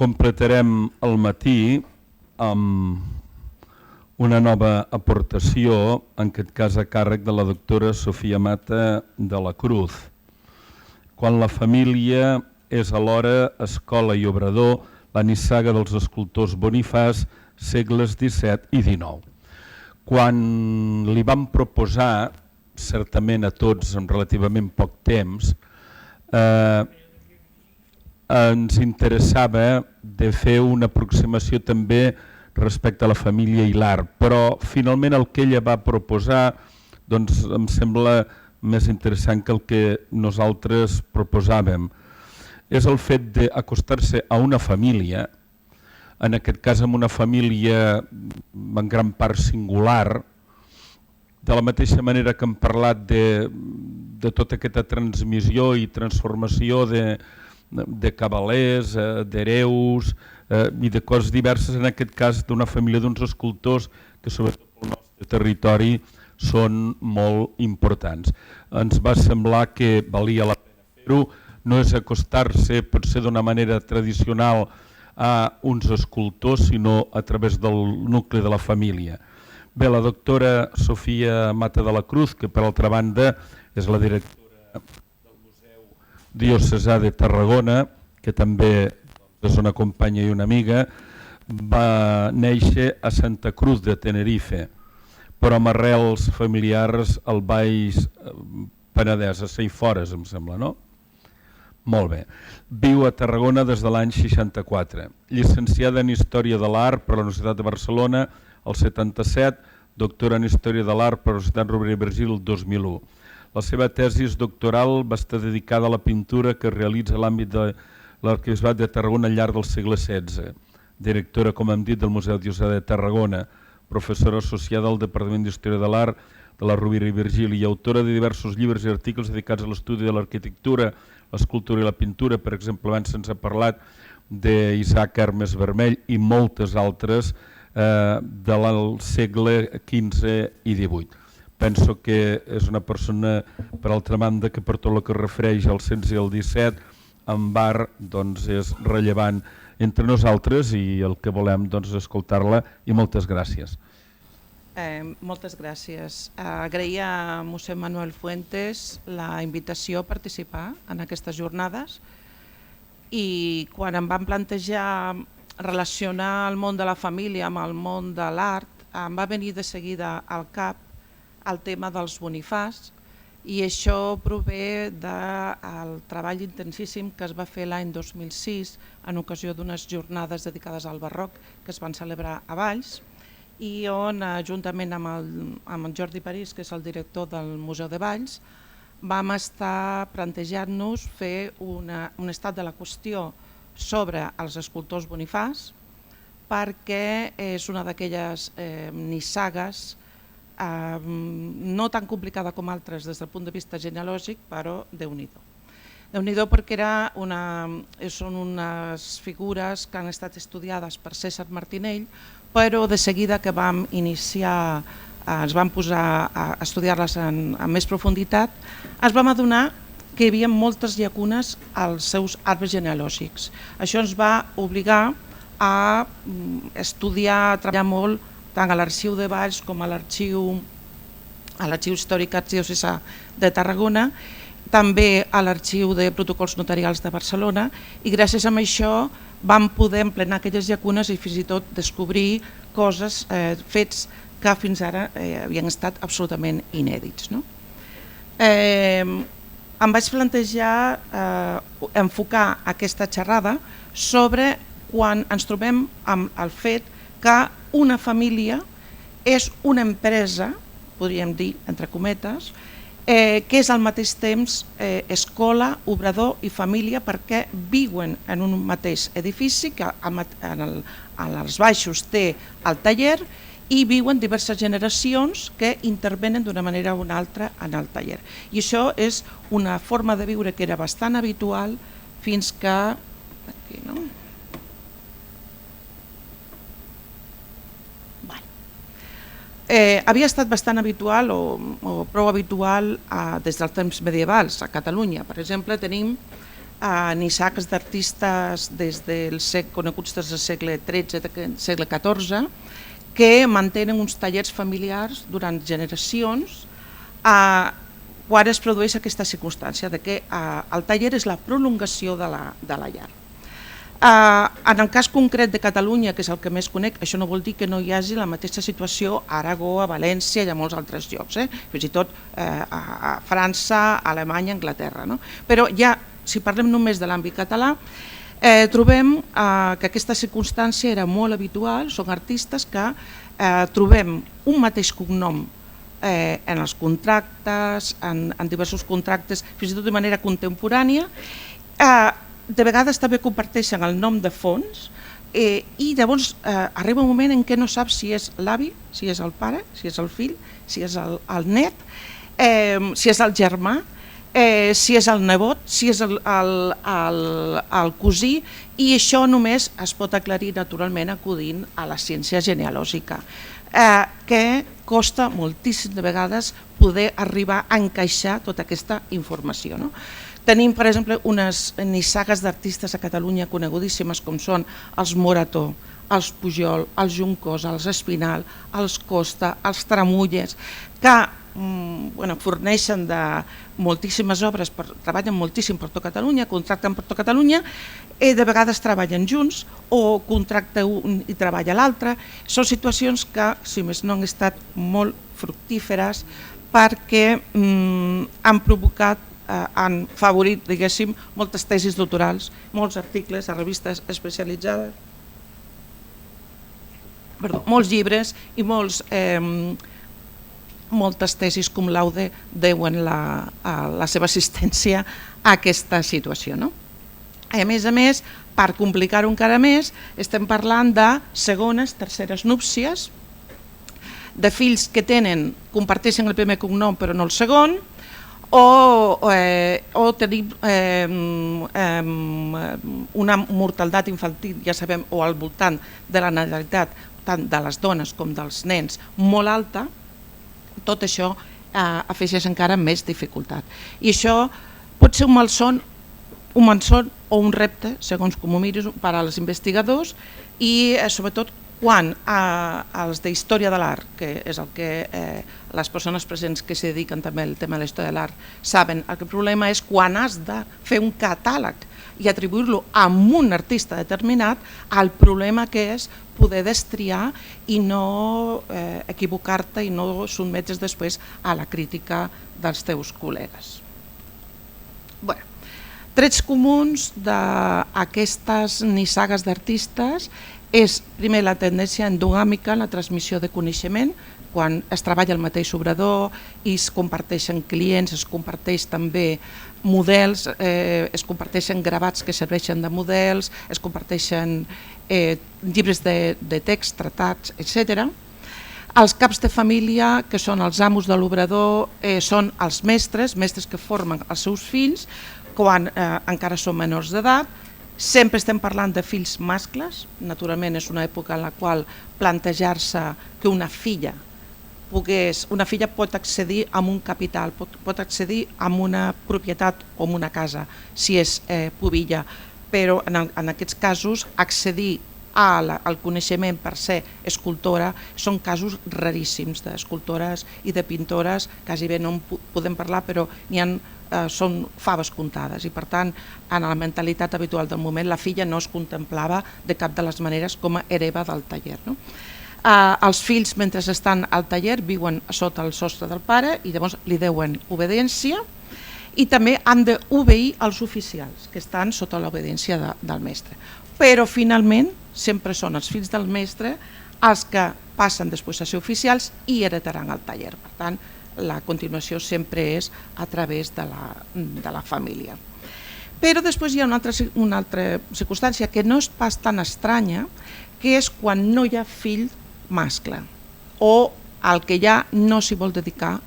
Completarem el matí amb una nova aportació, en aquest cas a càrrec de la doctora Sofia Mata de la Cruz. Quan la família és alhora escola i obrador, la nissaga dels escultors Bonifaç, segles XVII i XIX. Quan li vam proposar, certament a tots en relativament poc temps, ens interessava de fer una aproximació també respecte a la família i l'art, però finalment el que ella va proposar doncs, em sembla més interessant que el que nosaltres proposàvem. És el fet d'acostar-se a una família, en aquest cas amb una família en gran part singular, de la mateixa manera que hem parlat de tota aquesta transmissió i transformació de cavalers, d'hereus i de coses diverses, en aquest cas d'una família d'uns escultors que sobretot pel nostre territori són molt importants. Ens va semblar que valia la pena fer-ho, no és acostar-se potser d'una manera tradicional a uns escultors, sinó a través del nucli de la família. Bé, la doctora Sofia Mata de la Cruz, que per altra banda és la directora del Museu Diocesà de Tarragona, que també és una companya i una amiga, va néixer a Santa Cruz de Tenerife, però amb arrels familiars al Baix Penedès, a Saifores, em sembla, no? Molt bé. Viu a Tarragona des de l'any 64. Llicenciada en Història de l'Art per la Universitat de Barcelona el 77, doctora en Història de l'Art per la Universitat Rovira i Virgili el 2001. La seva tesi doctoral va estar dedicada a la pintura que realitza a l'àmbit de l'Arquebisbat de Tarragona al llarg del segle XVI. Directora, com hem dit, del Museu Diocesà de Tarragona, professora associada al Departament d'Història de l'Art de la Rovira i Virgili i autora de diversos llibres i articles dedicats a l'estudi de l'arquitectura, l'escultura i la pintura. Per exemple, abans se'ns ha parlat d'Isaac Hermes Vermell i moltes altres del segle XV i XVIII. Penso que és una persona, per altra banda, que per tot el que es refereix al XVI i al XVII, en art doncs, és rellevant entre nosaltres i el que volem és escoltar-la, i moltes gràcies. Moltes gràcies. Agrair a mossèn Manuel Fuentes la invitació a participar en aquestes jornades, i quan em van plantejar relacionar el món de la família amb el món de l'art, em va venir de seguida al cap el tema dels Bonifaç, i això prové del treball intensíssim que es va fer l'any 2006 en ocasió d'unes jornades dedicades al barroc que es van celebrar a Valls, i on, juntament amb el Jordi París, que és el director del Museu de Valls, vam estar plantejant-nos fer un estat de la qüestió sobre els escultors Bonifaç, perquè és una d'aquelles nissagues no tan complicada com altres des del punt de vista genealògic, però Déu-n'hi-do. Déu-n'hi-do perquè són unes figures que han estat estudiades per César Martinell, però de seguida que vam iniciar, ens vam posar a estudiar-les amb més profunditat, ens vam adonar que hi havia moltes llacunes als seus arbres genealògics. Això ens va obligar a estudiar, a treballar molt, tant a l'Arxiu de Valls com a l'Arxiu Històric Arxidiocesà de Tarragona, també a l'Arxiu de Protocols Notarials de Barcelona, i gràcies a això vam poder emplenar aquelles llacunes i fins i tot descobrir coses, fets que fins ara havien estat absolutament inèdits. Em vaig plantejar enfocar aquesta xerrada sobre quan ens trobem amb el fet que una família és una empresa, podríem dir, entre cometes, que és al mateix temps escola, obrador i família, perquè viuen en un mateix edifici que als baixos té el taller i viuen diverses generacions que intervenen d'una manera o una altra en el taller. I això és una forma de viure que era bastant habitual fins que... Aquí, no? Havia estat bastant habitual o prou habitual des dels temps medievals a Catalunya. Per exemple, tenim nissacs d'artistes coneguts des del segle XIII, segle XIV, que mantenen uns tallers familiars durant generacions quan es produeix aquesta circumstància de que el taller és la prolongació de la llar. En el cas concret de Catalunya, que és el que més conec, això no vol dir que no hi hagi la mateixa situació a Aragó, a València i a molts altres llocs, fins i tot a França, a Alemanya, a Anglaterra. Però ja, si parlem només de l'àmbit català, trobem que aquesta circumstància era molt habitual, són artistes que trobem un mateix cognom en els contractes, en diversos contractes, fins i tot de manera contemporània. De vegades també comparteixen el nom de fons i llavors arriba un moment en què no saps si és l'avi, si és el pare, si és el fill, si és el net, si és el germà, si és el nebot, si és el cosí, i això només es pot aclarir naturalment acudint a la ciència genealògica, que costa moltíssim de vegades poder arribar a encaixar tota aquesta informació. Tenim, per exemple, unes nissagues d'artistes a Catalunya conegudíssimes com són els Morató, els Pujol, els Juncosa, els Espinal, els Costa, els Tramulles, que forneixen de moltíssimes obres, treballen moltíssim per tot Catalunya, contracten per tot Catalunya, i de vegades treballen junts o contracta un i treballa l'altre. Són situacions que, si més no, han estat molt fructíferes perquè han provocat, han favorit, diguéssim, moltes tesis doctorals, molts articles a revistes especialitzades, molts llibres i moltes tesis cum laude deuen la seva assistència a aquesta situació. A més, per complicar-ho encara més, estem parlant de segones, terceres núpcies, de fills que comparteixen el primer cognom però no el segon, o tenim una mortalitat infantil, ja sabem, o al voltant de la natalitat tant de les dones com dels nens molt alta. Tot això afegeix encara més dificultat. I això pot ser un malson o un repte, segons com ho miris, per als investigadors i sobretot quan els d'Història de l'Art, que és el que les persones presents que s'hi dediquen també al tema de la història de l'art saben, el problema és quan has de fer un catàleg i atribuir-lo a un artista determinat, el problema que és poder destriar i no equivocar-te i no sotmetre's després a la crítica dels teus col·legues. Trets comuns d'aquestes nissagues d'artistes és, primer, la tendència endogàmica, la transmissió de coneixement, quan es treballa el mateix obrador i es comparteixen clients, es comparteix també models, es comparteixen gravats que serveixen de models, es comparteixen llibres de text, tractats, etc. Els caps de família, que són els amos de l'obrador, són els mestres que formen els seus fills quan encara són menors d'edat. Sempre estem parlant de fills mascles, naturalment és una època en la qual plantejar-se que una filla pot accedir a un capital, pot accedir a una propietat o a una casa si és pubilla, però en aquests casos accedir al coneixement per ser escultora són casos raríssims d'escultores i de pintores, quasi bé no en podem parlar, però són faves comptades i per tant en la mentalitat habitual del moment la filla no es contemplava de cap de les maneres com a hereva del taller. Els fills mentre estan al taller viuen sota el sostre del pare i llavors li deuen obediència i també han d'obeir els oficials que estan sota l'obediència del mestre. Però finalment sempre són els fills del mestre els que passen després a ser oficials i heretaran el taller. Per tant, la continuació sempre és a través de la família. Però després hi ha una altra circumstància que no és pas tan estranya, que és quan no hi ha fill mascle o el que ja no es vol dedicar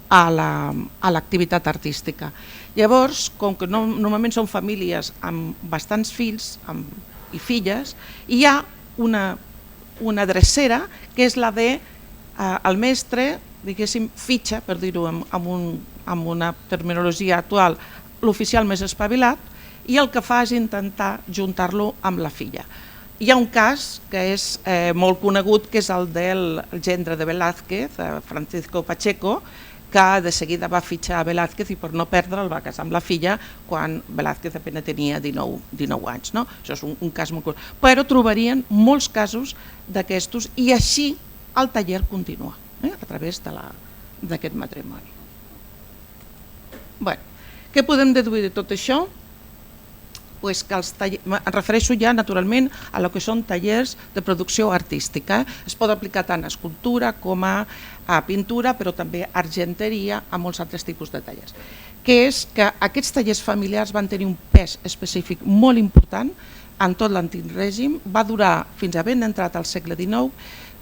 a l'activitat artística. Llavors, com que normalment són famílies amb bastants fills i filles, hi ha una drecera que és la de el mestre, diguéssim, fitxa, per dir-ho amb una terminologia actual, l'oficial més espavilat i el que fa és intentar juntar-lo amb la filla. Hi ha un cas que és molt conegut, que és el del gendre de Velázquez, Francisco Pacheco, que de seguida va fitxar a Velázquez i per no perdre'l va casar amb la filla quan Velázquez apenas tenia 19 anys. No? Això és un cas molt curiós. Però trobarien molts casos d'aquestos i així el taller continua a través d'aquest matrimoni. Bé, què podem deduir de tot això? Pues que em refereixo ja naturalment a lo que són tallers de producció artística. Es pot aplicar tant a escultura com a pintura, però també a argenteria, a molts altres tipus de tallers. Que és que aquests tallers familiars van tenir un pes específic molt important en tot l'antic règim, va durar fins a ben entrat al segle XIX,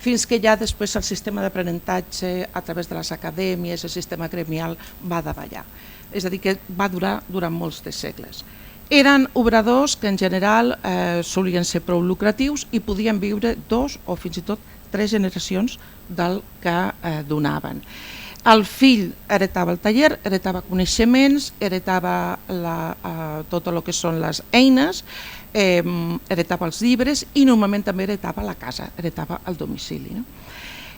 fins que ja després el sistema d'aprenentatge a través de les acadèmies, el sistema gremial va davallar. És a dir, que va durar durant molts de segles. Eren obradors que en general solien ser prou lucratius i podien viure 2 o fins i tot 3 generacions del que donaven. El fill heretava el taller, heretava coneixements, heretava tot el que són les eines, heretava els llibres i normalment també heretava la casa, heretava el domicili.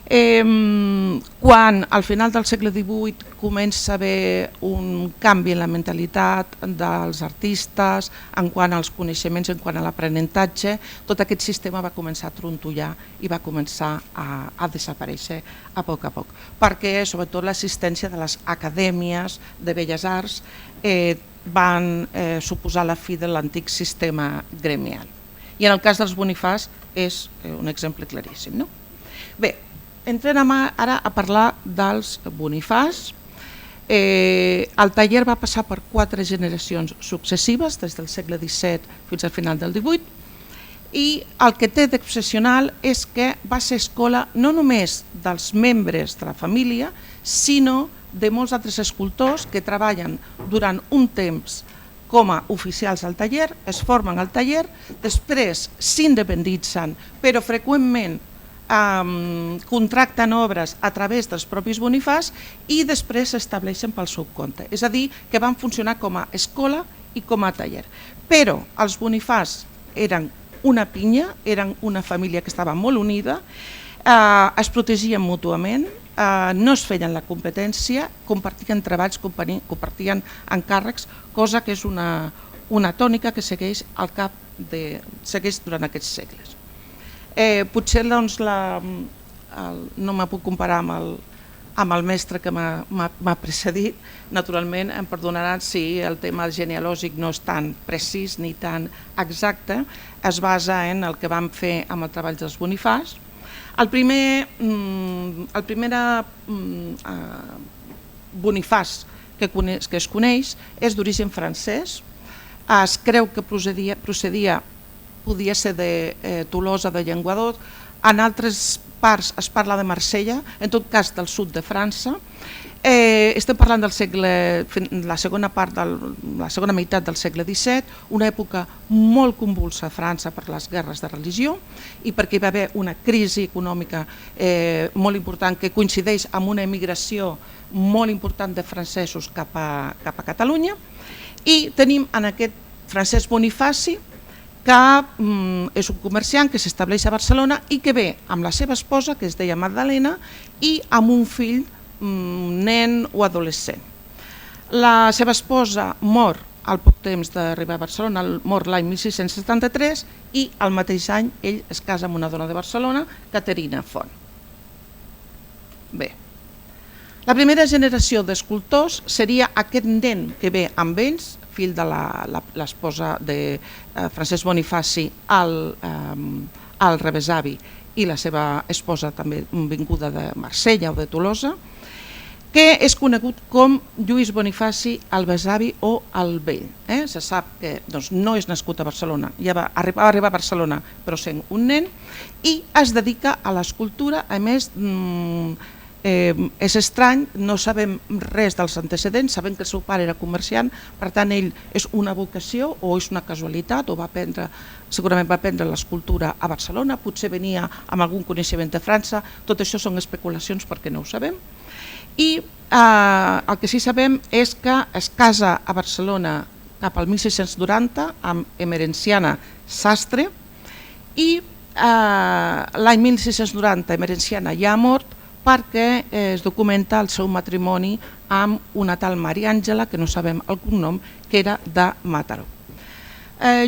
Quan al final del segle XVIII comença a haver un canvi en la mentalitat dels artistes en quant als coneixements, en quant a l'aprenentatge, tot aquest sistema va començar a trontollar i va començar a desaparèixer a poc, perquè sobretot l'assistència de les acadèmies de Belles Arts van suposar la fi de l'antic sistema gremial. I en el cas dels Bonifàs és un exemple claríssim. No? Bé, entrem ara a parlar dels Bonifàs. El taller va passar per 4 generacions successives, des del segle XVII fins al final del XVIII, i el que té d'excepcional és que va ser escola no només dels membres de la família, sinó de molts altres escultors que treballen durant un temps com a oficials al taller, es formen al taller, després s'independitzen, però freqüentment contracten obres a través dels propis Bonifàs i després s'estableixen pel seu compte. És a dir, que van funcionar com a escola i com a taller. Però els Bonifàs eren una pinya, eren una família que estava molt unida, es protegien mútuament, no es feien la competència, compartien treballs, compartien encàrrecs, cosa que és una tònica que segueix durant aquests segles. Potser doncs, no me puc comparar amb el mestre que m'ha precedit, naturalment em perdonaran si el tema genealògic no és tan precís ni tan exacte, es basa en el que vam fer amb el treball dels Bonifàs. El primer Bonifàs que es coneix és d'origen francès, es creu que podia ser de Tolosa, de Llenguadoc, en altres parts es parla de Marsella, en tot cas del sud de França. Estem parlant la segona meitat del segle XVII, una època molt convulsa a França per les guerres de religió i perquè hi va haver una crisi econòmica molt important que coincideix amb una emigració molt important de francesos cap a Catalunya, i tenim en aquest Francesc Bonifaci, que és un comerciant que s'estableix a Barcelona i que ve amb la seva esposa, que es deia Magdalena, i amb un fill, nen o adolescent. La seva esposa mor al poc temps d'arribar a Barcelona, mor l'any 1673, i al mateix any ell es casa amb una dona de Barcelona, Caterina Font. Bé, la primera generació d'escultors seria aquest nen que ve amb ells, fill de l'esposa de Francesc Bonifaci, el rebesavi, i la seva esposa també vinguda de Marsella o de Tolosa, que és conegut com Lluís Bonifaci el besavi o el vell. Se sap que no és nascut a Barcelona, ja va arribar a Barcelona però sent un nen, i es dedica a l'escultura. A més, és estrany, no sabem res dels antecedents, sabem que el seu pare era comerciant, per tant ell és una vocació o és una casualitat, o segurament va aprendre l'escultura a Barcelona, potser venia amb algun coneixement de França, tot això són especulacions perquè no ho sabem. I el que sí sabem és que es casa a Barcelona cap al 1690 amb Emerenciana Sastre i l'any 1690 Emerenciana ja ha mort perquè es documenta el seu matrimoni amb una tal Maria Àngela, que no sabem el cognom, que era de Mataró.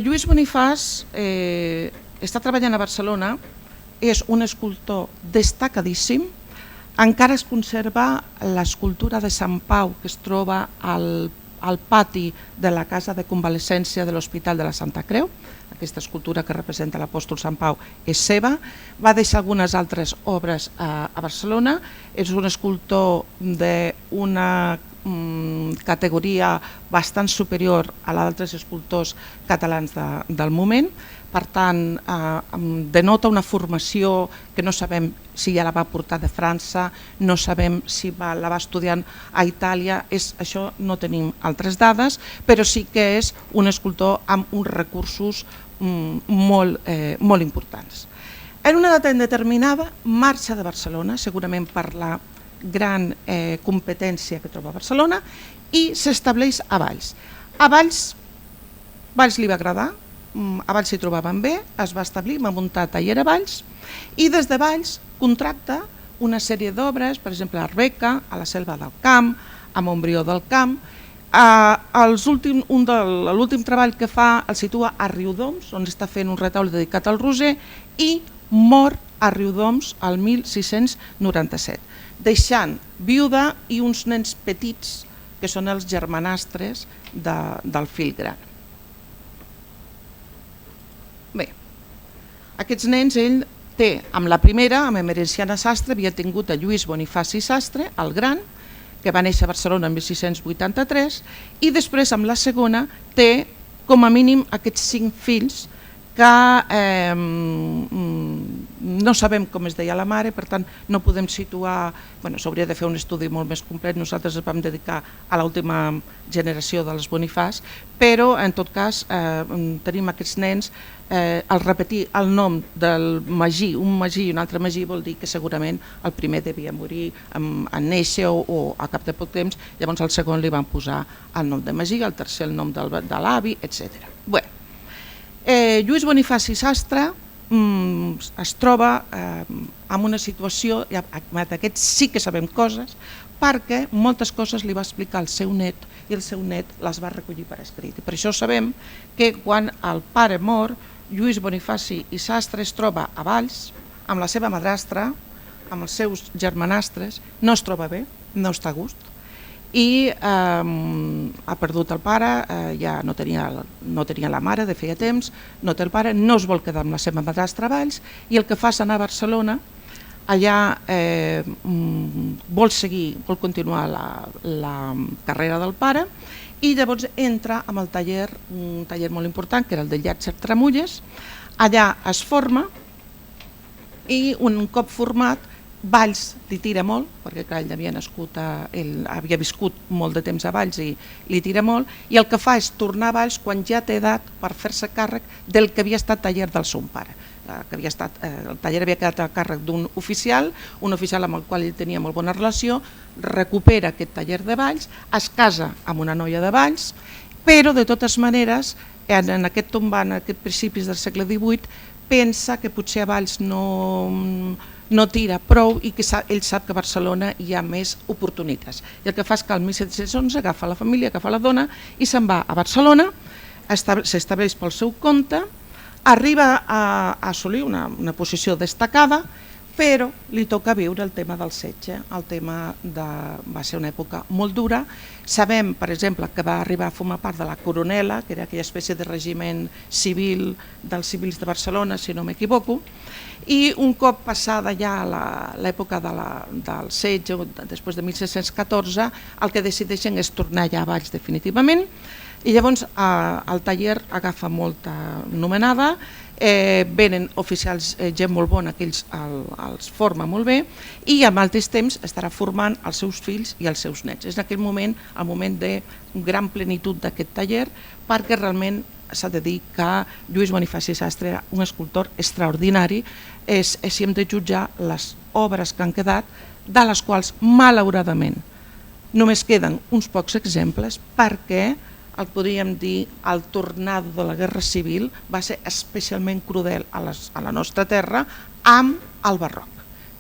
Lluís Bonifàs està treballant a Barcelona, és un escultor destacadíssim, encara es conserva l'escultura de Sant Pau que es troba al pati de la casa de convalescència de l'Hospital de la Santa Creu. Aquesta escultura que representa l'apòstol Sant Pau és seva. Va deixar algunes altres obres a Barcelona. És un escultor d'una categoria bastant superior a d'altres escultors catalans del moment. Per tant, denota una formació que no sabem si ja la va portar de França, no sabem si la va estudiant a Itàlia, això no tenim altres dades, però sí que és un escultor amb uns recursos molt importants. En una data indeterminada marxa de Barcelona, segurament per la gran competència que troba a Barcelona, i s'estableix a Valls. A Valls li va agradar, a Valls s'hi trobaven bé, es va establir, va muntar taller a Valls i des de Valls contracta una sèrie d'obres, per exemple a Arbeca, a la Selva del Camp, a Montbrió del Camp. L'últim treball que fa el situa a Riudoms, on està fent un retaule dedicat al Roser, i mor a Riudoms el 1697, deixant viuda i uns nens petits que són els germanastres del fill gran. Bé, aquests nens ell té, amb la primera, amb Emerenciana Sastre, havia tingut a Lluís Bonifaci Sastre, el gran, que va néixer a Barcelona en 1683, i després amb la segona té com a mínim aquests 5 fills que no sabem com es deia la mare, per tant no podem situar, s'hauria de fer un estudi molt més complet, nosaltres ens vam dedicar a l'última generació dels Bonifàs, però en tot cas tenim aquests nens, al repetir el nom del Magí, un Magí i un altre Magí vol dir que segurament el primer devia morir en néixer o a cap de poc temps, llavors al segon li van posar el nom de Magí, al tercer el nom de l'avi, etc. Bé, Lluís Bonifaci Sastre es troba en una situació, d'aquests sí que sabem coses, perquè moltes coses li va explicar el seu net i el seu net les va recollir per escrit. I per això sabem que quan el pare mor, Lluís Bonifaci i Sastre es troba a Valls amb la seva madrastra, amb els seus germanastres, no es troba bé, no està a gust, i ha perdut el pare, ja no tenia la mare de feia temps, no té el pare, no es vol quedar amb la seva madrastra a Valls i el que fa és anar a Barcelona, allà vol continuar la carrera del pare i llavors entra amb el taller, un taller molt important que era el de Llàtzer Tramulles, allà es forma i un cop format Valls li tira molt, perquè clar, ell havia viscut molt de temps a Valls i li tira molt, i el que fa és tornar a Valls quan ja té edat per fer-se càrrec del que havia estat taller del seu pare. El taller havia quedat a càrrec d'un oficial, un oficial amb el qual ell tenia molt bona relació, recupera aquest taller de Valls, es casa amb una noia de Valls, però de totes maneres, en aquest tombant, en aquests principis del segle XVIII, pensa que potser a Valls no tira prou i que ell sap que a Barcelona hi ha més oportunitats. I el que fa és que el 1711 agafa la família, agafa la dona i se'n va a Barcelona, s'estableix pel seu compte, arriba a assolir una posició destacada, però li toca viure el tema del setge, va ser una època molt dura. Sabem, per exemple, que va arribar a formar part de la Coronela, que era aquella espècie de regiment civil dels civils de Barcelona, si no m'equivoco, i un cop passada ja l'època del setge, després de 1614, el que decideixen és tornar ja a Valls definitivament, i llavors el taller agafa molta nomenada, venen oficials, gent molt bona, que ells els forma molt bé, i al mateix temps estarà formant els seus fills i els seus nets. És en aquell moment el moment de gran plenitud d'aquest taller, perquè realment s'ha de dir que Lluís Bonifaci Sastre era un escultor extraordinari, si hem de jutjar les obres que han quedat, de les quals malauradament Només queden uns pocs exemples perquè el podríem dir el tornado de la Guerra Civil va ser especialment crudel a la nostra terra amb el barroc.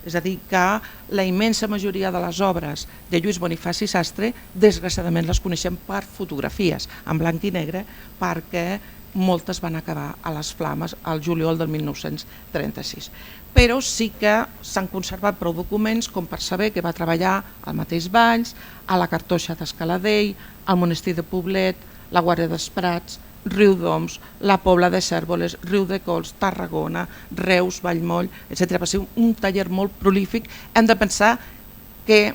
És a dir, que la immensa majoria de les obres de Lluís Bonifaci Sastre desgraciadament les coneixem per fotografies en blanc i negre perquè moltes van acabar a les flames al juliol del 1936. Però sí que s'han conservat prou documents com per saber que va treballar al mateix Valls, a la Cartoixa d'Escaladell, al Monestir de Poblet, la Guàrdia dels Prats, Riudoms, la Pobla de Cérvoles, Riu de Cols, Tarragona, Reus, Vallmoll, etc. Va ser un taller molt prolífic. Hem de pensar que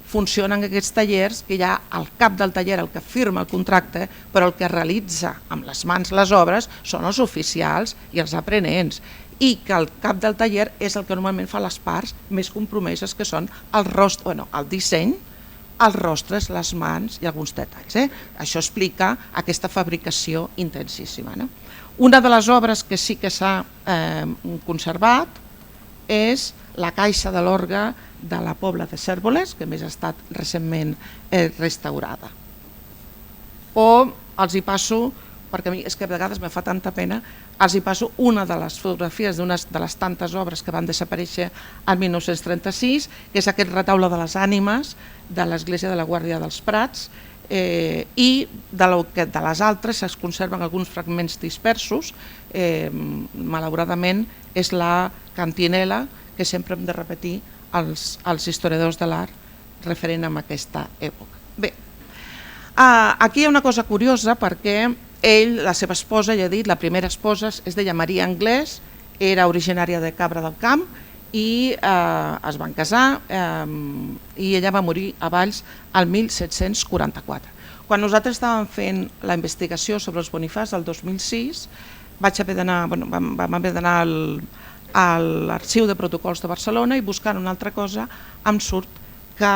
funcionen aquests tallers, que hi ha al cap del taller el que firma el contracte, però el que realitza amb les mans les obres són els oficials i els aprenents, i que el cap del taller és el que normalment fa les parts més compromeses, que són el disseny, els rostres, les mans i alguns detalls. Això explica aquesta fabricació intensíssima. Una de les obres que sí que s'ha conservat és la caixa de l'orgue de la Pobla de Cérvoles, que més ha estat recentment restaurada. O els hi passo, perquè a mi és que a vegades me fa tanta pena, els hi passo una de les fotografies d'una de les tantes obres que van desaparèixer el 1936, que és aquest retaule de les ànimes de l'església de la Guàrdia dels Prats, i de les altres es conserven alguns fragments dispersos. Malauradament és la cantinela que sempre hem de repetir els historiadors de l'art referent a aquesta època. Bé, aquí hi ha una cosa curiosa perquè ell, la seva esposa, ja he dit, la primera esposa es deia Maria Anglès, era originària de Cabra del Camp i es van casar i ella va morir a Valls el 1744. Quan nosaltres estàvem fent la investigació sobre els Bonifats el 2006, vam haver d'anar a l'Arxiu de Protocols de Barcelona i buscant una altra cosa em surt que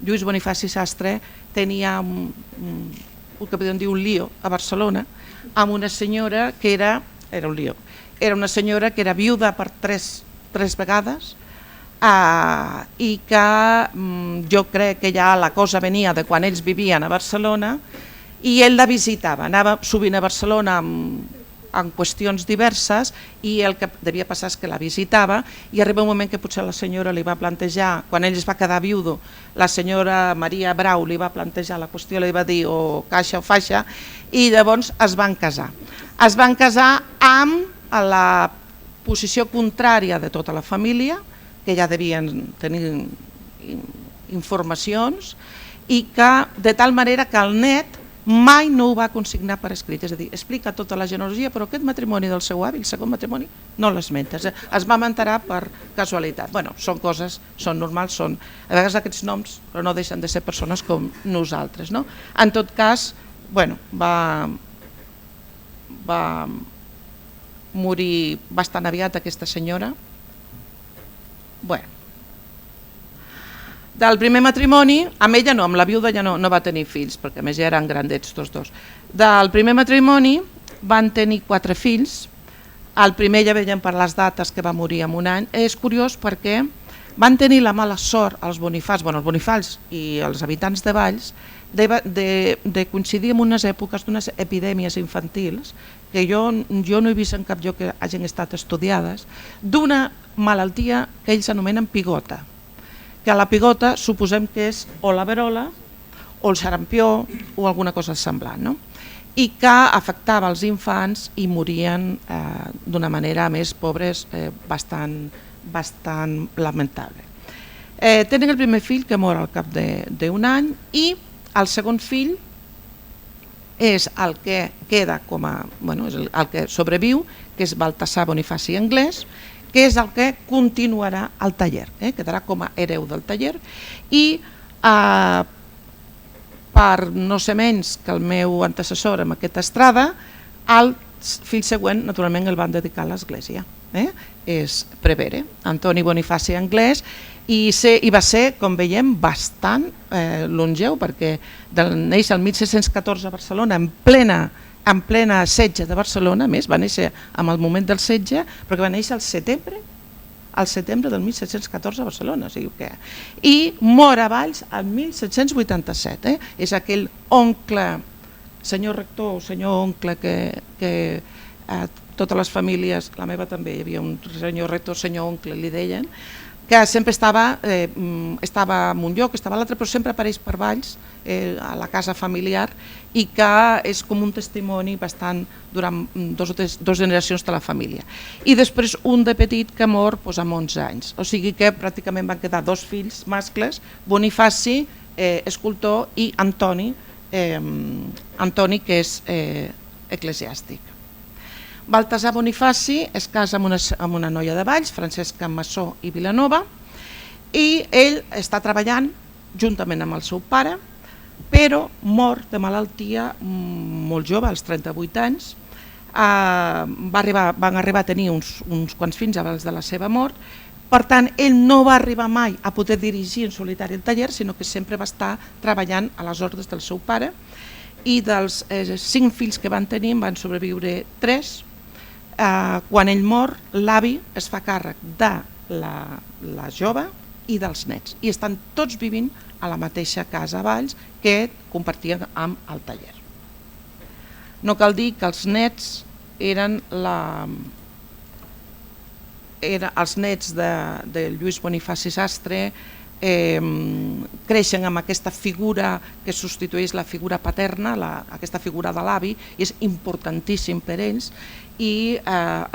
Lluís Bonifaci Sastre tenia el que podem dir un lío a Barcelona amb una senyora que era un lío, era una senyora que era viuda per tres vegades i que jo crec que ja la cosa venia de quan ells vivien a Barcelona i ell la visitava, anava sovint a Barcelona en qüestions diverses i el que devia passar és que la visitava i arriba un moment que potser la senyora li va plantejar, quan ell es va quedar viudo, la senyora Maria Brau li va plantejar la qüestió, li va dir o caixa o faixa i llavors es van casar. Es van casar amb la posició contrària de tota la família, que ja devien tenir informacions i que de tal manera que el net mai no ho va consignar per escrit, és a dir, explica tota la genealogia, però aquest matrimoni del seu avi, el segon matrimoni, no l'esmenta, es va enterar per casualitat. Bueno, són coses, són normals, són a vegades aquests noms, però no deixen de ser persones com nosaltres. En tot cas, va morir bastant aviat aquesta senyora. Del primer matrimoni, amb ella no, amb la viuda ja no va tenir fills, perquè a més ja eren grandets tots dos. Del primer matrimoni van tenir 4 fills, el primer ja veiem per les dates que va morir en un any. És curiós perquè van tenir la mala sort els Bonifats i els habitants de Valls de coincidir en unes èpoques d'unes epidèmies infantils que jo no he vist en cap lloc que hagin estat estudiades, d'una malaltia que ells anomenen pigota, que la pigota suposem que és o la verola o el xarampió o alguna cosa semblant, i que afectava els infants i morien d'una manera, a més, pobres, bastant lamentable. Tenen el primer fill que mor al cap d'un any i el segon fill és el que queda com a, és el que sobreviu, que és Baltasar Bonifaci Anglès, que és el que continuarà el taller, quedarà com a hereu del taller i per no ser menys que el meu antecessor en aquesta estrada, el fill següent naturalment el van dedicar a l'església, és Prevere, Antoni Bonifaci Anglès, i va ser, com veiem, bastant longeu perquè neix el 1614 a Barcelona en plena setge de Barcelona, a més va néixer en el moment del setge, perquè va néixer al al setembre del 1714 a Barcelona. I mor a Valls el 1787. És aquell oncle, senyor rector o senyor oncle que totes les famílies, la meva també, hi havia un senyor rector, senyor oncle, li deien, que sempre estava a un lloc, estava a l'altre, però sempre apareix per Valls, a la casa familiar, i que és com un testimoni bastant durant dos generacions de la família. I després un de petit que mor amb 11 anys, o sigui que pràcticament van quedar dos fills mascles, Bonifaci, escultor, i Antoni, que és eclesiàstic. Baltasar Bonifaci es casa amb una noia de Valls, Francesca Massó i Vilanova, i ell està treballant juntament amb el seu pare, però mor de malaltia molt jove, als 38 anys. Van arribar a tenir uns quants fills abans de la seva mort. Per tant, ell no va arribar mai a poder dirigir en solitari el taller, sinó que sempre va estar treballant a les ordres del seu pare, i dels 5 fills que van tenir van sobreviure 3. Quan ell mor, l'avi es fa càrrec de la jove i dels nets, i estan tots vivint a la mateixa casa a Valls que compartien amb el taller. No cal dir que els nets eren els nets de Lluís Bonifaci Sastre, creixen amb aquesta figura que substitueix la figura paterna, aquesta figura de l'avi, i és importantíssim per ells, i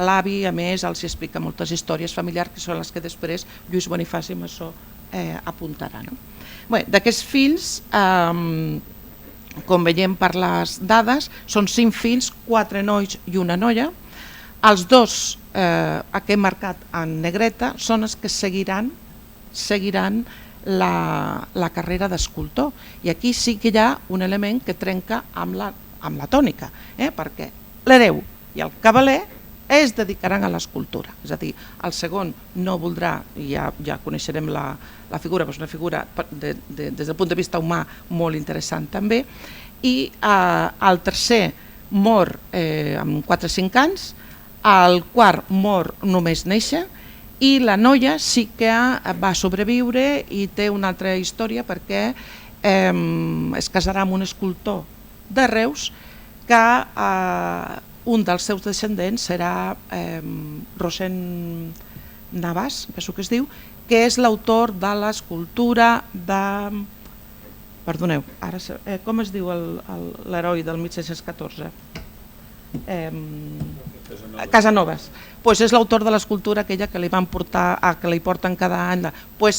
l'avi a més els explica moltes històries familiars que són les que després Lluís Bonifaci Massó apuntarà. D'aquests fills, com veiem per les dades, són 5 fills, 4 nois i una noia. Els 2 que he marcat en negreta són els que seguiran la carrera d'escultor, i aquí sí que hi ha un element que trenca amb la tònica, perquè l'hereu i el cavaler es dedicaran a l'escultura, és a dir, el segon no voldrà, i ja coneixerem la figura, és una figura des del punt de vista humà molt interessant també, i el tercer mor amb 4 o 5 anys, el quart mor només néixer, i la noia sí que va sobreviure i té una altra història perquè es casarà amb un escultor de Reus que un dels seus descendents serà Rosén Navàs, penso que es diu, que és l'autor de l'escultura de... Perdoneu, com es diu l'heroi del 1714? Casanovas. És l'autor de l'escultura aquella que li van portar, que li porten cada any.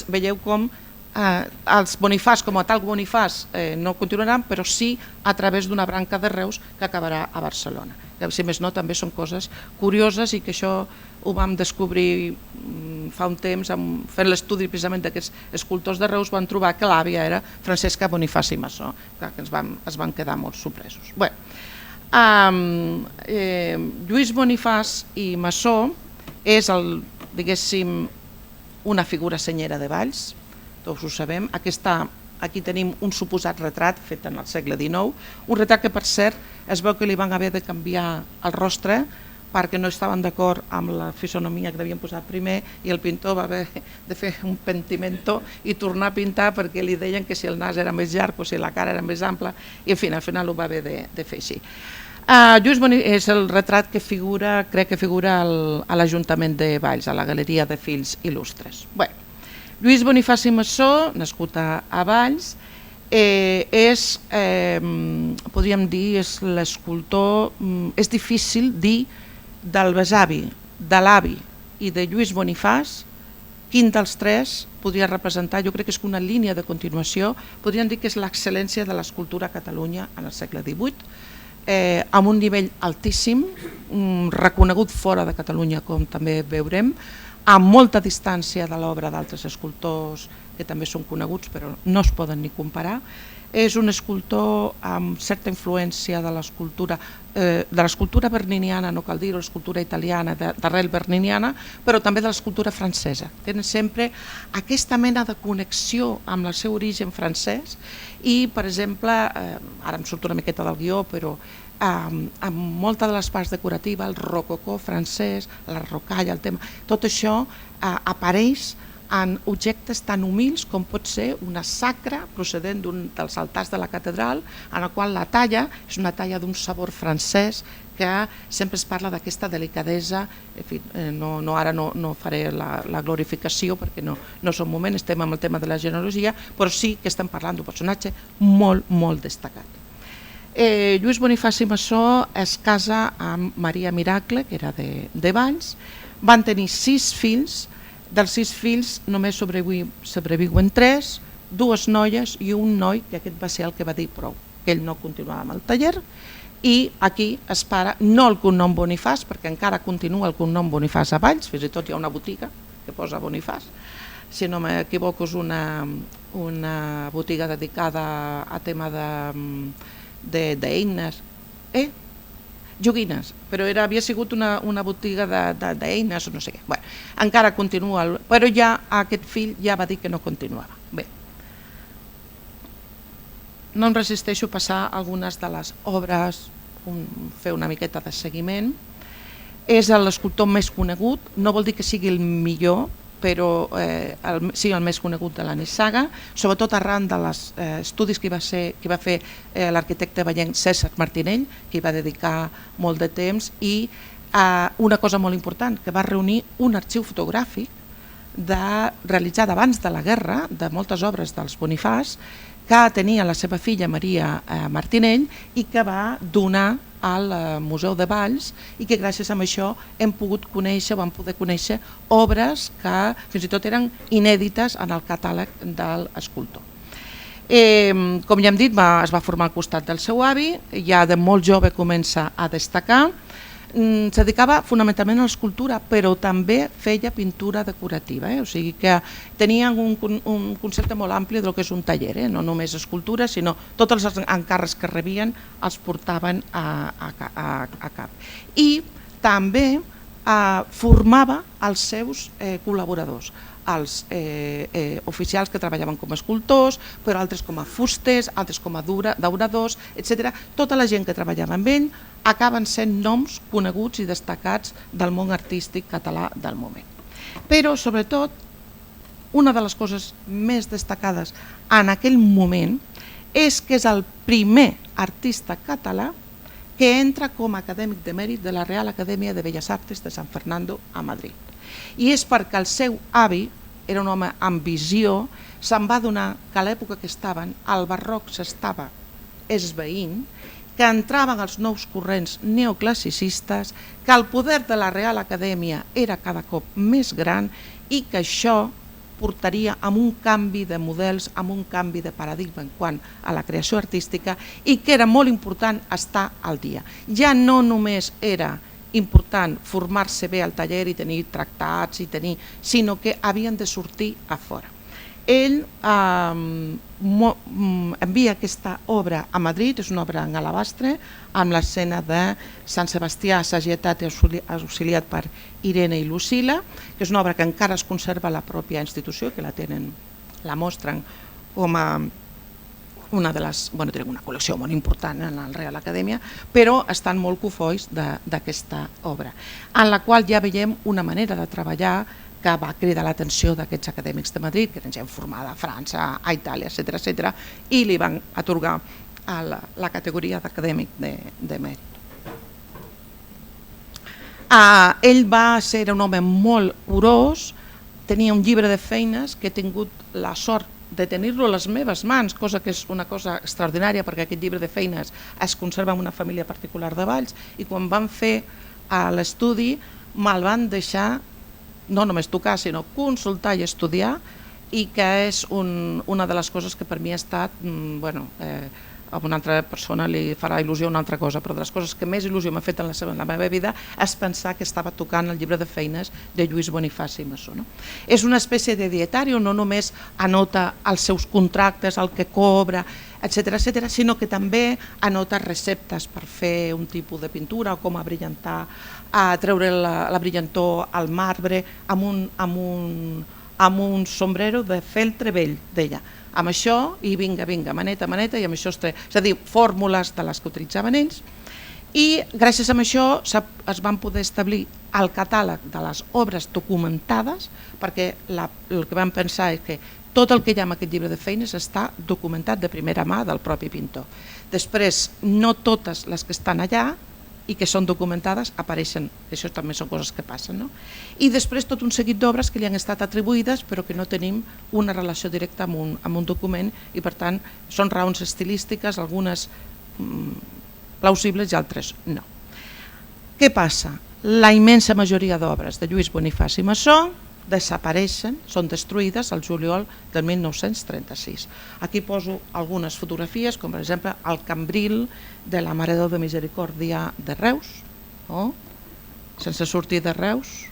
Veieu com els Bonifàs, com a tal Bonifàs, no continuaran, però sí a través d'una branca de Reus que acabarà a Barcelona. Si més no, també són coses curioses, i que això ho vam descobrir fa un temps fent l'estudi precisament d'aquests escultors de Reus. Van trobar que l'àvia era Francesca Bonifaci Massó, que es van quedar molt sorpresos. Lluís Bonifàs i Massó és, diguéssim, una figura senyera de Valls, tots ho sabem. Aquí tenim un suposat retrat fet en el segle XIX, un retrat que, per cert, es veu que li van haver de canviar el rostre perquè no estaven d'acord amb la fisonomia que l'havien posat primer, i el pintor va haver de fer un pentimento i tornar a pintar perquè li deien que si el nas era més llarg o si la cara era més ampla, i al final ho va haver de fer així. Lluís Bonifàs és el retrat que crec que figura a l'Ajuntament de Valls, a la Galeria de Fills Il·lustres. Lluís Bonifaci Massó, nascut a Valls, podríem dir, és l'escultor. És difícil dir del besavi, de l'avi i de Lluís Bonifàs quin dels 3 podria representar. Jo crec que és una línia de continuació. Podríem dir que és l'excel·lència de l'escultura a Catalunya en el segle XVIII, amb un nivell altíssim, reconegut fora de Catalunya, com també veurem, amb molta distància de l'obra d'altres escultors que també són coneguts però no es poden ni comparar. És un escultor amb certa influència de l'escultura berniniana, no cal dir-ho, l'escultura italiana d'arrel berniniana, però també de l'escultura francesa. Tenen sempre aquesta mena de connexió amb el seu origen francès i, per exemple, ara em surt una miqueta del guió, però amb molta de les parts decoratives, el rococó francès, la rocalla, el tema, tot això apareix en objectes tan humils com pot ser una sacra procedent d'un dels altars de la catedral, en la qual la talla és una talla d'un sabor francès que sempre es parla d'aquesta delicadesa. En fi, ara no faré la glorificació perquè no és un moment, estem amb el tema de la genealogia, però sí que estem parlant d'un personatge molt, molt destacat. Lluís Bonifaç i Massó es casa amb Maria Miracle, que era de Valls. Van tenir 6 fills. Dels 6 fills només sobreviuen 3, 2 noies i un noi, que aquest va ser el que va dir prou, que ell no continuava amb el taller, i aquí es para, no el cognom Bonifaç, perquè encara continua el cognom Bonifaç a Valls, fins i tot hi ha una botiga que posa Bonifaç, si no m'equivoco és una botiga dedicada a tema d'eines, joguines, però havia sigut una botiga d'eines o no sé què. Bé, encara continua, però ja aquest fill ja va dir que no continuava. Bé, no em resisteixo a passar algunes de les obres, fer una miqueta de seguiment. És l'escultor més conegut, no vol dir que sigui el millor, però sí el més conegut de la nissaga, sobretot arran dels estudis que va fer l'arquitecte vallenc Cèsar Martinell, que hi va dedicar molt de temps, i una cosa molt important, que va reunir un arxiu fotogràfic realitzat abans de la guerra, de moltes obres dels Bonifaç, que tenia la seva filla Maria Martinell i que va donar al Museu de Valls, i que gràcies a això vam poder conèixer obres que fins i tot eren inèdites en el catàleg de l'escultor. Com ja hem dit, es va formar al costat del seu avi, ja de molt jove comença a destacar. Se dedicava fonamentalment a l'escultura, però també feia pintura decorativa, o sigui que tenia un concepte molt ampli del que és un taller, no només escultura, sinó tots els encàrrecs que rebien els portaven a cap. I també formava els seus col·laboradors, els oficials que treballaven com a escultors, però altres com a fusters, altres com a dauradors, etc. Tota la gent que treballava amb ell acaben sent noms coneguts i destacats del món artístic català del moment. Però, sobretot, una de les coses més destacades en aquell moment és que és el primer artista català que entra com a acadèmic de mèrit de la Real Acadèmia de Belles Artes de San Fernando a Madrid. I és perquè el seu avi era un home amb visió, se'n va adonar que a l'època que estaven el barroc s'estava esvaint, que entraven els nous corrents neoclassicistes, que el poder de la Real Acadèmia era cada cop més gran i que això portaria a un canvi de models, a un canvi de paradigma en quant a la creació artística, i que era molt important estar al dia. Ja no només era important formar-se bé al taller i tenir tractats, sinó que havien de sortir a fora. Ell envia aquesta obra a Madrid, és una obra en alabastre, amb l'escena de Sant Sebastià sagietat i auxiliat per Irene i Lucila, que és una obra que encara es conserva a la pròpia institució, que la mostren com a una de les... tenen una col·lecció molt important en la Real Acadèmia, però estan molt cofois d'aquesta obra, en la qual ja veiem una manera de treballar que va cridar l'atenció d'aquests acadèmics de Madrid, que eren gent formada a França, a Itàlia, etc., i li van atorgar la categoria d'acadèmic de mèrit. Ell va ser un home molt curós, tenia un llibre de feines que he tingut la sort de tenir-lo a les meves mans, cosa que és una cosa extraordinària perquè aquest llibre de feines es conserva en una família particular de Valls, i quan van fer l'estudi me'l van deixar no només tocar, sinó consultar i estudiar, i que és una de les coses que per mi ha estat a una altra persona li farà il·lusió una altra cosa, però de les coses que més il·lusió m'ha fet en la meva vida és pensar que estava tocant el llibre de feines de Lluís Bonifaci i Massó. És una espècie de dietari on no només anota els seus contractes, el que cobra, etc., sinó que també anota receptes per fer un tipus de pintura o com a brillantar, a treure la brillantor al marbre amb un sombrero de feltre vell, deia. Amb això, i vinga, maneta, i amb això és a dir, fórmules de les que utilitzaven ells, i gràcies a això es van poder establir el catàleg de les obres documentades, perquè el que vam pensar és que tot el que hi ha en aquest llibre de feines està documentat de primera mà del propi pintor. Després, no totes les que estan allà i que són documentades apareixen, això també són coses que passen, no? I després tot un seguit d'obres que li han estat atribuïdes però que no tenim una relació directa amb un document i per tant són raons estilístiques, algunes plausibles i altres no. Què passa? La immensa majoria d'obres de Lluís Bonifaci i Massó desapareixen, són destruïdes al juliol del 1936. Aquí poso algunes fotografies, com per exemple el cambril de la Mare de Déu de Misericòrdia de Reus, sense sortir de Reus,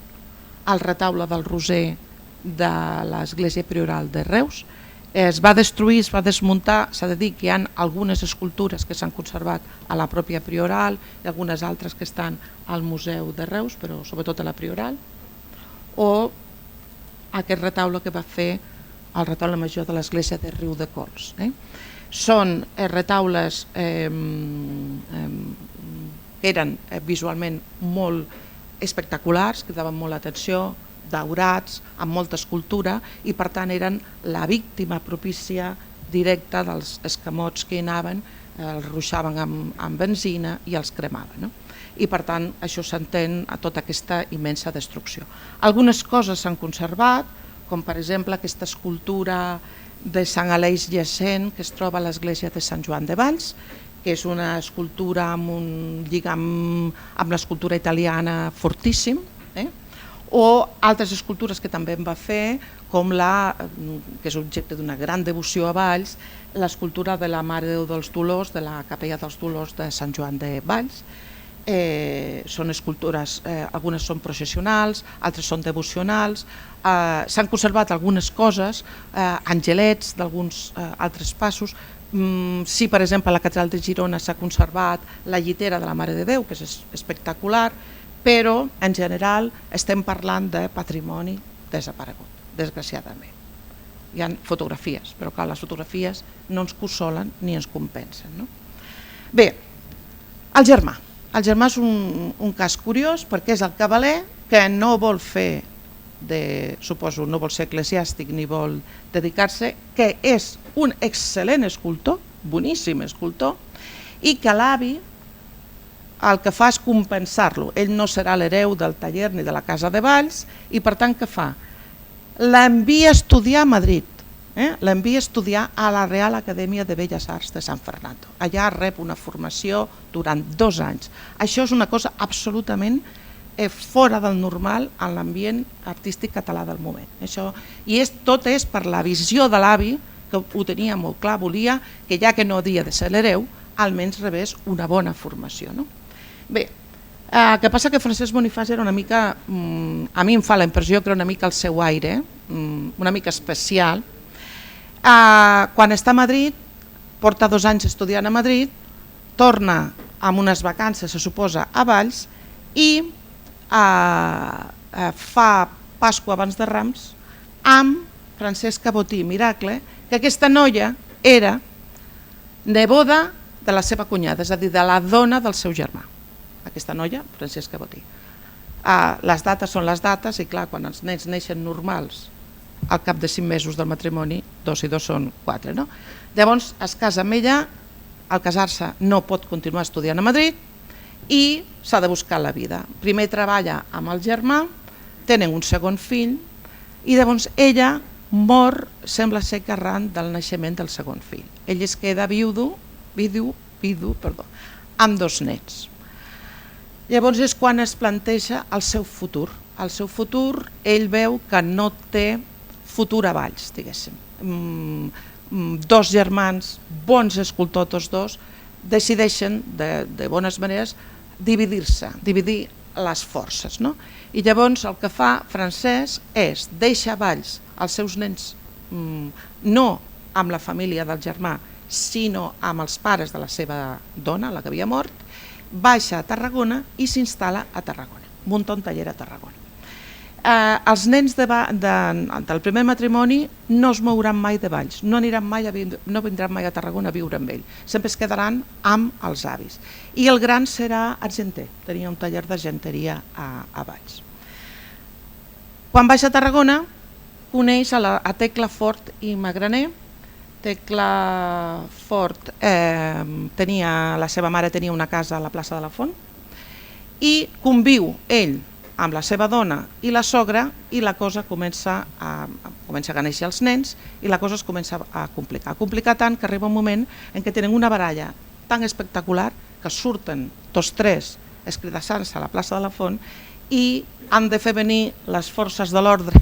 el retaule del Roser de l'Església Prioral de Reus, es va destruir, es va desmuntar, s'ha de dir que hi ha algunes escultures que s'han conservat a la pròpia Prioral i algunes altres que estan al Museu de Reus, però sobretot a la Prioral, o aquest retaule que va fer el retaule major de l'església de Riudecols. Són retaules que eren visualment molt espectaculars, que daven molt l'atenció, daurats, amb molta escultura, i per tant eren la víctima propícia directa dels escamots que hi anaven, els ruixaven amb benzina i els cremaven. I per tant això s'entén a tota aquesta immensa destrucció. Algunes coses s'han conservat, com per exemple aquesta escultura de Sant Aleix Jacent que es troba a l'església de Sant Joan de Valls, que és una escultura amb un lligam amb l'escultura italiana fortíssim, o altres escultures que també en va fer, com que és objecte d'una gran devoció a Valls, l'escultura de la Mare de Déu dels Dolors, de la Capella dels Dolors de Sant Joan de Valls. Són escultures, algunes són processionals, altres són devocionals, s'han conservat algunes coses, angelets d'alguns altres passos. Sí, per exemple, a la catedral de Girona s'ha conservat la llitera de la Mare de Déu, que és espectacular, però en general estem parlant de patrimoni desaparegut, desgraciadament. Hi ha fotografies, però clar, les fotografies no ens consolen ni ens compensen. Bé, el germà. El germà és un cas curiós perquè és el cavaler que no vol fer, suposo, no vol ser eclesiàstic ni vol dedicar-se, que és un excel·lent escultor, boníssim escultor, i que l'avi el que fa és compensar-lo. Ell no serà l'hereu del taller ni de la Casa de Valls i per tant què fa? L'envia a estudiar a Madrid. L'envia a estudiar a la Real Acadèmia de Belles Arts de San Fernando. Allà rep una formació durant 2 anys. Això és una cosa absolutament fora del normal en l'ambient artístic català del moment. I tot és per la visió de l'avi, que ho tenia molt clar, volia que ja que no havia de ser l'hereu, almenys rebés una bona formació. Bé, el que passa que Francesc Bonifaci era una mica, a mi em fa la impressió que era una mica el seu aire, una mica especial. Quan està a Madrid, porta 2 anys estudiant a Madrid, torna amb unes vacances, se suposa, a Valls i fa Pasqua abans de Rams amb Francesca Botí Miracle, que aquesta noia era neboda de la seva cunyada, és a dir, de la dona del seu germà. Aquesta noia, Francesca Botí. Les dates són les dates i clar, quan els nens neixen normals, al cap de 5 mesos del matrimoni, 2 i 2 són 4. Llavors es casa amb ella, al casar-se no pot continuar estudiant a Madrid i s'ha de buscar la vida. Primer treballa amb el germà, tenen un segon fill i llavors ella mor, sembla ser que arran del naixement del segon fill. Ell es queda viudo amb 2 nets. Llavors és quan es planteja el seu futur. El seu futur, ell veu que no té futur a Valls, diguéssim. dos germans, bons escultors tots dos, decideixen de bones maneres dividir-se, dividir les forces. No? I llavors el que fa Francesc és deixar a Valls els seus nens, no amb la família del germà, sinó amb els pares de la seva dona, la que havia mort, baixa a Tarragona i s'instal·la a Tarragona, munta un taller a Tarragona. Els nens del primer matrimoni no es mouran mai de Valls, no vindran mai a Tarragona a viure amb ell, sempre es quedaran amb els avis. I el gran serà argenter, tenia un taller d'argenteria a Valls. Quan baixa a Tarragona coneix a Tecla Fort i Magraner. Tecla Fort, la seva mare tenia una casa a la plaça de la Font i conviu ell amb la seva dona i la sogra i la cosa comença a néixer els nens i la cosa es comença a complicar tant que arriba un moment en què tenen una baralla tan espectacular que surten tots tres escridassant-se a la plaça de la Font i han de fer venir les forces de l'ordre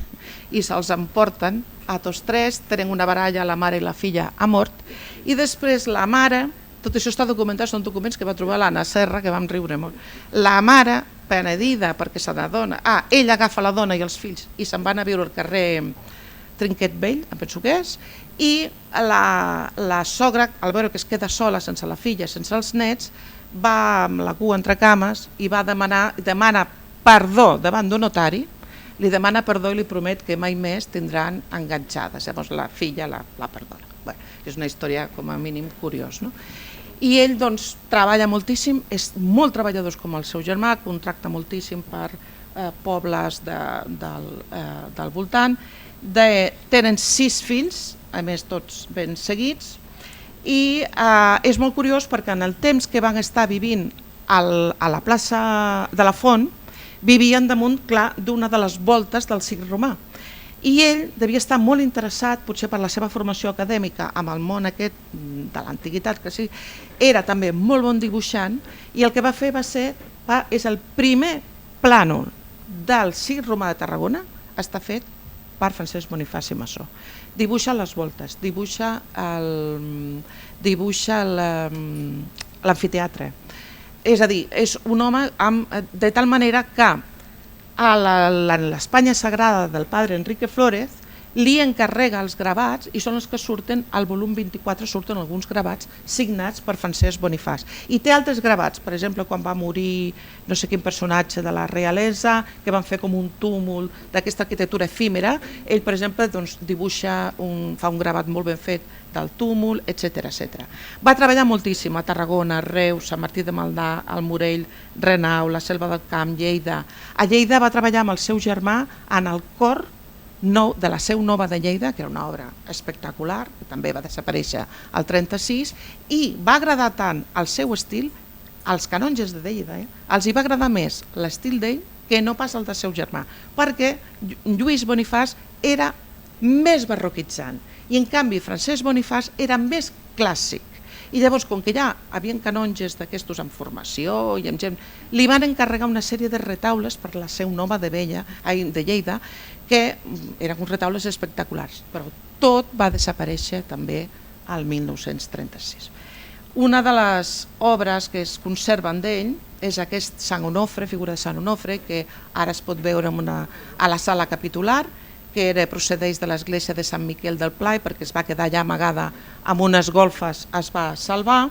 i se'ls emporten a tots tres, tenen una baralla, la mare i la filla a mort i després la mare, tot això està documentat, són documents que va trobar l'Anna Serra, que vam riure molt, la mare penedida perquè se n'adona, ell agafa la dona i els fills i se'n van a viure al carrer Trinquet Vell, em penso que és, i la sogra, al veure que es queda sola sense la filla, sense els nets, va amb la cua entre cames i va demana perdó davant d'un notari, li demana perdó i li promet que mai més tindran enganxades, llavors la filla la perdona. Bé, és una història com a mínim curiós, no? I ell doncs treballa moltíssim, és molt treballador com el seu germà, contracta moltíssim per pobles del voltant, tenen 6 fills, a més tots ben seguits, i és molt curiós perquè en el temps que van estar vivint a la plaça de la Font, vivien damunt d'una de les voltes del circ romà. I ell devia estar molt interessat, potser per la seva formació acadèmica, amb el món aquest de l'antiguitat, que sí, era també molt bon dibuixant, i el que va fer és el primer plànol del circ romà de Tarragona, està fet per Francesc Bonifaci Massó. Dibuixa les voltes, dibuixa l'amfiteatre. És a dir, és un home de tal manera que a l'Espanya Sagrada del padre Enrique Flórez li encarrega els gravats i són els que surten al volum 24, surten alguns gravats signats per Francesc Bonifaç. I té altres gravats, per exemple, quan va morir no sé quin personatge de la realesa, que van fer com un túmul d'aquesta arquitectura efímera, ell, per exemple, fa un gravat molt ben fet del túmul, etc. Va treballar moltíssim a Tarragona, Reus, Sant Martí de Maldà, el Morell, Renau, la Selva del Camp, Lleida. A Lleida va treballar amb el seu germà en el cor de la Seu Nova de Lleida, que era una obra espectacular, que també va desaparèixer al 36, i va agradar tant el seu estil, als canonges de Lleida, els hi va agradar més l'estil d'ell que no pas el del seu germà, perquè Lluís Bonifaç era més barroquitzant i en canvi Francesc Bonifaç era més clàssic. I llavors, com que ja havien canonges d'aquestos en formació i amb gent, li van encarregar una sèrie de retaules per la Seu Nova de Lleida, que eren uns retaules espectaculars, però tot va desaparèixer també al 1936. Una de les obres que es conserven d'ell és aquest Sant Onofre, figura de Sant Onofre, que ara es pot veure a la sala capitular, que procedeix de l'església de Sant Miquel del Pla i perquè es va quedar allà amagada amb unes golfes es va salvar,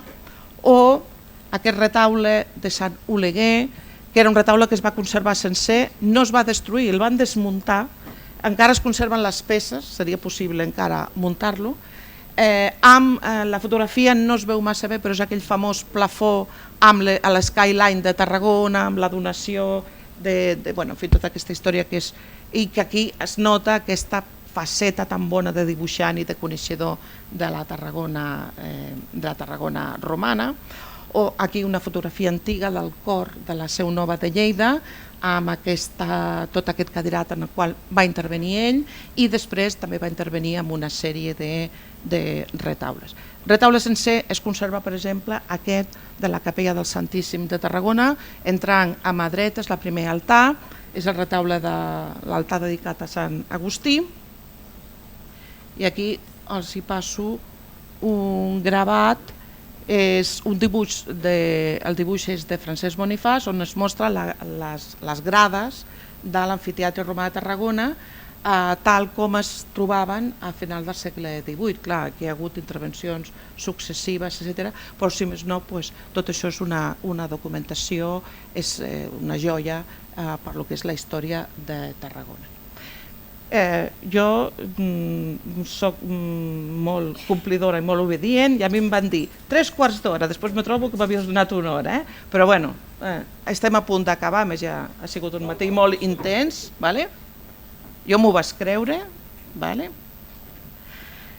o aquest retaule de Sant Oleguer, que era un retaule que es va conservar sencer, no es va destruir, el van desmuntar, encara es conserven les peces, seria possible encara muntar-lo. Amb la fotografia no es veu massa bé, però és aquell famós plafó amb l'Skyline de Tarragona, amb la donació tota aquesta història que és, i que aquí es nota aquesta faceta tan bona de dibuixant i de coneixedor de la Tarragona romana, o aquí una fotografia antiga del cor de la Seu Nova de Lleida, amb tot aquest cadirat en el qual va intervenir ell, i després també va intervenir amb una sèrie de retaules. Retaule sencer es conserva, per exemple, aquest de la Capella del Santíssim de Tarragona, entrant a mà dreta, és el primer altar, és el retaule de l'altar dedicat a Sant Agustí, i aquí els hi passo un gravat, és un dibuix, el dibuix és de Francesc Bonifàs, on es mostra les grades de l'amfiteatre romà de Tarragona tal com es trobaven a final del segle XVIII. Clar, aquí hi ha hagut intervencions successives, etc. Però si més no, tot això és una documentació, és una joia per lo que és la història de Tarragona. Jo soc molt complidora i molt obedient i a mi em van dir 3/4 d'hora, després me trobo que m'havies donat una hora, però bueno, estem a punt d'acabar, més ja ha sigut un matí molt intens, jo m'ho vaig creure.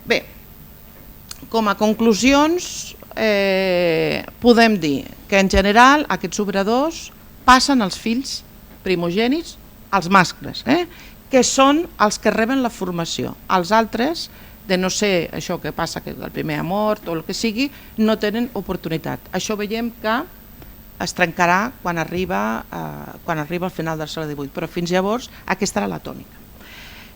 Bé, com a conclusions podem dir que en general aquests obradors passen als fills primogènits, als mascles, que són els que reben la formació. Els altres, de no ser això que passa, que el primer ha mort o el que sigui, no tenen oportunitat. Això veiem que es trencarà quan arriba al final del segle XVIII, però fins llavors aquesta era la tònica.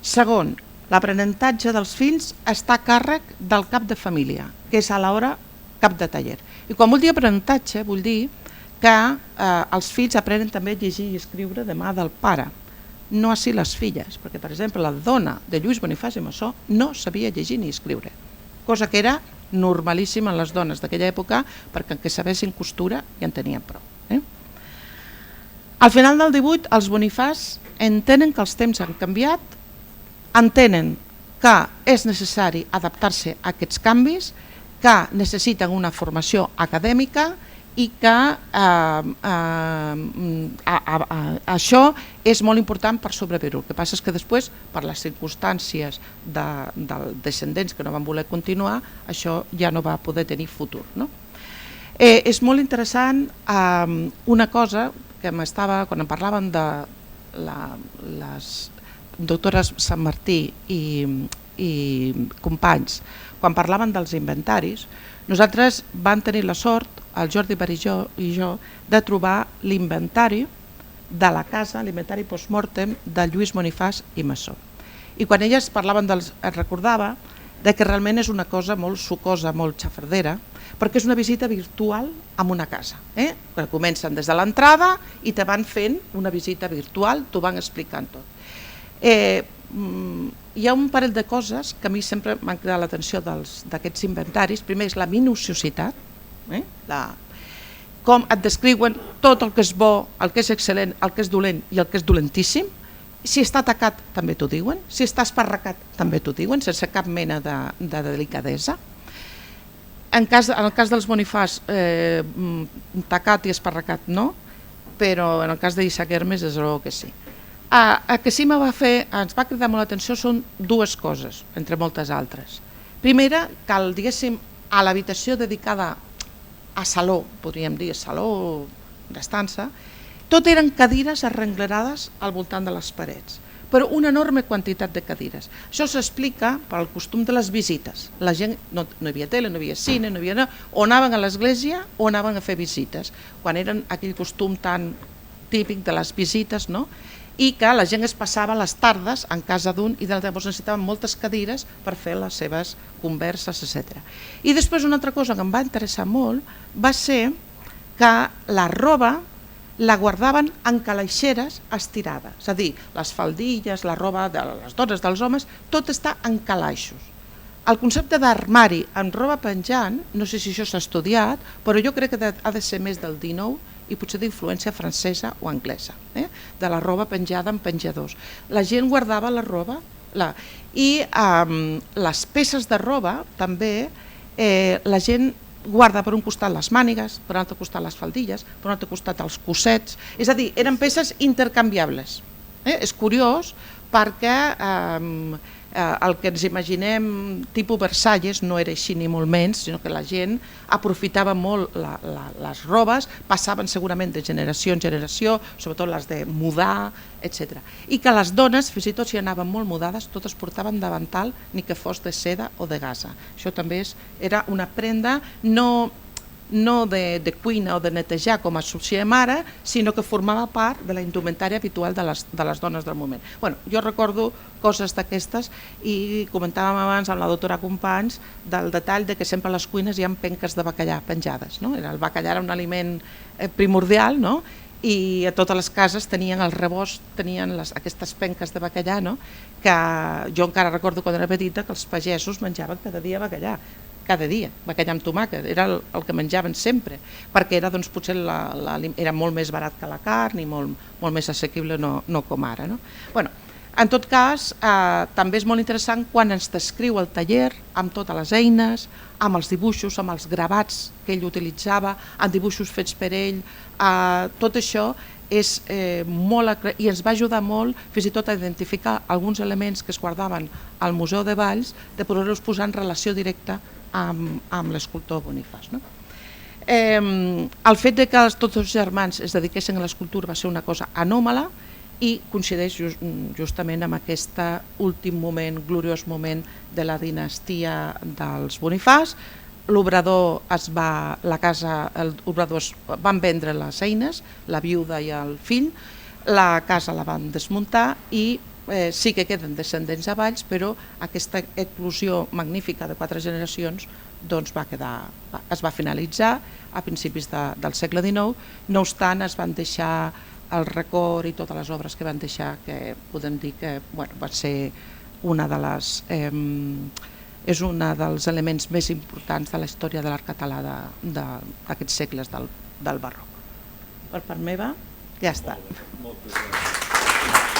Segon, l'aprenentatge dels fills està a càrrec del cap de família, que és alhora cap de taller. I quan vull dir aprenentatge, vull dir que els fills aprenen també a llegir i escriure de mà del pare, no així les filles, perquè per exemple la dona de Lluís Bonifàs i Massó no sabia llegir ni escriure, cosa que era normalíssima en les dones d'aquella època, perquè en què sabessin costura ja en tenien prou. Al final del 18 els Bonifàs entenen que els temps han canviat, entenen que és necessari adaptar-se a aquests canvis, que necessiten una formació acadèmica i que això és molt important per sobreviure. El que passa és que després, per les circumstàncies dels descendents que no van voler continuar, això ja no va poder tenir futur. És molt interessant una cosa que quan em parlaven de les doctores Sant Martí i companys, quan parlaven dels inventaris, nosaltres vam tenir la sort, el Jordi Barijó i jo, de trobar l'inventari de la casa, l'inventari post-mortem de Lluís Bonifàs i Massó. I quan elles parlaven es recordava que realment és una cosa molt sucosa, molt xafardera, perquè és una visita virtual en una casa. Comencen des de l'entrada i te van fent una visita virtual, t'ho van explicant tot. Hi ha un parell de coses que a mi sempre m'han cridat l'atenció d'aquests inventaris. Primer és la minuciositat, com et descriuen tot el que és bo, el que és excel·lent, el que és dolent i el que és dolentíssim. Si està tacat també t'ho diuen, si està esparracat també t'ho diuen, sense cap mena de delicadesa. En el cas dels Bonifàs, tacat i esparracat no, però en el cas d'Isaac Hermes és el que sí. El que sí ens va cridar molt l'atenció són dues coses, entre moltes altres. Primera, que diguéssim, a l'habitació dedicada a saló, podríem dir, saló d'estança, tot eren cadires arrenglerades al voltant de les parets, però una enorme quantitat de cadires. Això s'explica pel costum de les visites. La gent, no hi havia tele, no hi havia cine, o anaven a l'església o anaven a fer visites, quan eren aquell costum tan típic de les visites, i que la gent es passava les tardes en casa d'un i llavors necessitaven moltes cadires per fer les seves converses, etc. I després una altra cosa que em va interessar molt va ser que la roba la guardaven en calaixeres estirades, és a dir, les faldilles, la roba de les dones, dels homes, tot està en calaixos. El concepte d'armari amb roba penjant, no sé si això s'ha estudiat, però jo crec que ha de ser més del 19 i potser d'influència francesa o anglesa, de la roba penjada en penjadors. La gent guardava la roba i les peces de roba també la gent guarda per un costat les mànigues, per un altre costat les faldilles, per un altre costat els cossets, és a dir, eren peces intercanviables. És curiós perquè el que ens imaginem tipus Versalles no era així ni molt menys, sinó que la gent aprofitava molt les robes, passaven segurament de generació en generació, sobretot les de mudar, etc. I que les dones, fins i tot si anaven molt mudades, totes portaven davantal, ni que fos de seda o de gasa. Això també era una prenda no no de cuina o de netejar com associem ara, sinó que formava part de la indumentària habitual de les dones del moment. Bueno, jo recordo coses d'aquestes i comentàvem abans amb la doctora Companys del detall de que sempre a les cuines hi ha penques de bacallà penjades. No? El bacallà era un aliment primordial, no? I a totes les cases tenien el rebost, tenien aquestes penques de bacallà, no? Que jo encara recordo quan era petita que els pagesos menjaven cada dia bacallà, bacallà amb tomàquet, era el que menjaven sempre, perquè era, doncs, potser era molt més barat que la carn i molt més assequible, no com ara. No? Bueno, en tot cas, també és molt interessant quan ens descriu el taller amb totes les eines, amb els dibuixos, amb els gravats que ell utilitzava, amb dibuixos fets per ell, tot això és i ens va ajudar molt fins i tot a identificar alguns elements que es guardaven al Museu de Valls, de poder-los posar en relació directa amb l'escultor Bonifàs. No? El fet de que tots els germans es dediquessin a l'escultura va ser una cosa anòmala i coincideix justament amb aquest últim moment, gloriós moment de la dinastia dels Bonifàs. L'obrador van vendre les eines, la viuda i el fill, la casa la van desmuntar i sí que queden descendents a Valls, però aquesta eclosió magnífica de 4 generacions doncs es va finalitzar a principis del segle XIX. No obstant, es van deixar el record i totes les obres que van deixar, que podem dir que va ser és un dels elements més importants de la història de l'art català d'aquests segles del barroc. Per part meva, ja està. Moltes gràcies.